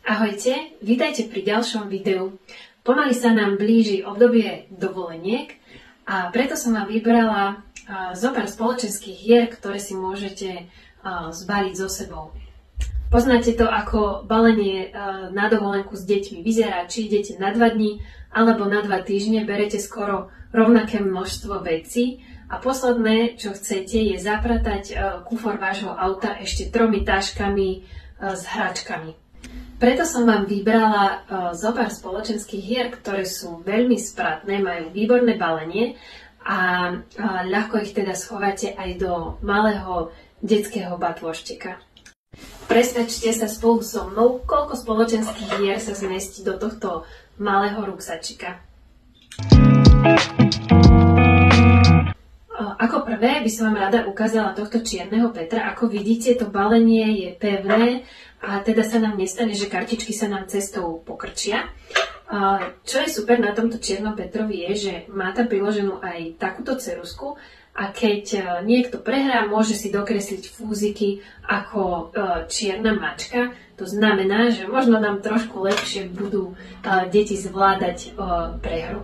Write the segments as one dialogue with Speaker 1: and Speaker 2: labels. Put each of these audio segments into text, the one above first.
Speaker 1: Ahojte, vítajte pri ďalšom videu. Pomaly sa nám blíži obdobie dovoleniek a preto som vám vybrala zopár spoločenských hier, ktoré si môžete zbaliť so sebou. Poznáte to, ako balenie na dovolenku s deťmi vyzerá, či idete na 2 dní alebo na 2 týždne, berete skoro rovnaké množstvo vecí a posledné, čo chcete, je zapratať kufor vášho auta ešte 3 taškami s hračkami. Preto som vám vybrala zopár spoločenských hier, ktoré sú veľmi spratné, majú výborné balenie a ľahko ich teda schováte aj do malého detského batôžteka. Presvedčte sa spolu so mnou, koľko spoločenských hier sa zmestí do tohto malého ruksačika. Ako prvé by som vám rada ukázala tohto čierneho Petra. Ako vidíte, to balenie je pevné a teda sa nám nestane, že kartičky sa nám cestou pokrčia. Čo je super na tomto čiernom Petrovi je, že má tam priloženú aj takúto ceruzku a keď niekto prehrá, môže si dokresliť fúziky ako čierna mačka. To znamená, že možno nám trošku lepšie budú deti zvládať prehru.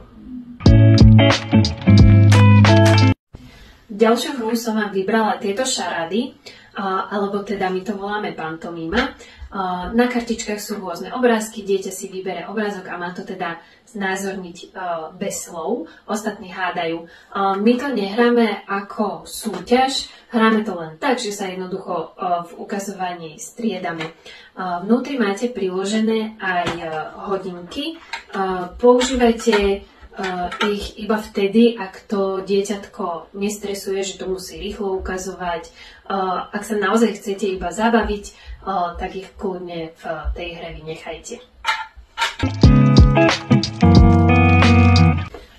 Speaker 1: Ďalšiu hru som vám vybrala tieto šarády, alebo teda my to voláme pantomíma. Na kartičkách sú rôzne obrázky, dieťa si vybere obrázok a má to teda znázorniť bez slov, ostatní hádajú. My to nehráme ako súťaž, hráme to len tak, že sa jednoducho v ukazovaní striedame. Vnútri máte priložené aj hodinky, používajte ich iba vtedy, ak to dieťatko nestresuje, že to musí rýchlo ukazovať. Ak sa naozaj chcete iba zabaviť, tak ich kľudne v tej hre vynechajte.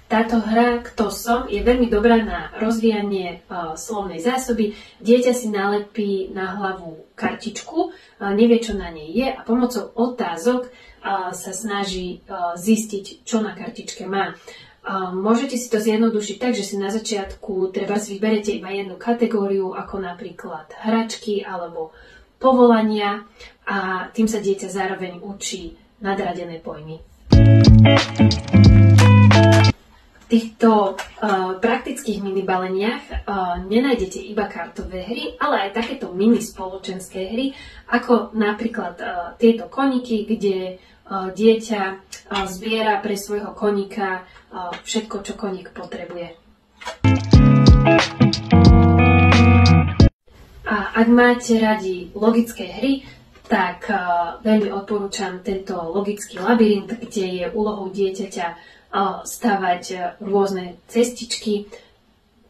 Speaker 1: Táto hra Kto som je veľmi dobrá na rozvíjanie slovnej zásoby. Dieťa si nalepí na hlavu kartičku, nevie, čo na nej je a pomocou otázok sa snaží zistiť, čo na kartičke má. Môžete si to zjednodušiť tak, že si na začiatku trebárs vyberete iba jednu kategóriu, ako napríklad hračky alebo povolania a tým sa dieťa zároveň učí nadradené pojmy. V týchto praktických minibaleniach nenájdete iba kartové hry, ale aj takéto mini spoločenské hry, ako napríklad tieto koníky, kde dieťa zbiera pre svojho koníka všetko, čo koník potrebuje. A ak máte radi logické hry, tak veľmi odporúčam tento logický labyrint, kde je úlohou dieťaťa stavať rôzne cestičky.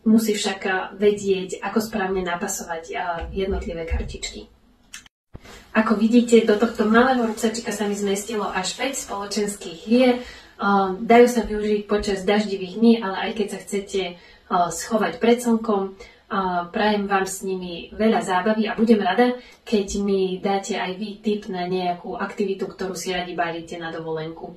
Speaker 1: Musí však vedieť, ako správne napasovať jednotlivé kartičky. Ako vidíte, do tohto malého ruksačika sa mi zmestilo až 5 spoločenských hier. Dajú sa využiť počas daždivých dní, ale aj keď sa chcete schovať pred slnkom. Prajem vám s nimi veľa zábavy a budem rada, keď mi dáte aj vy tip na nejakú aktivitu, ktorú si radi balíte na dovolenku.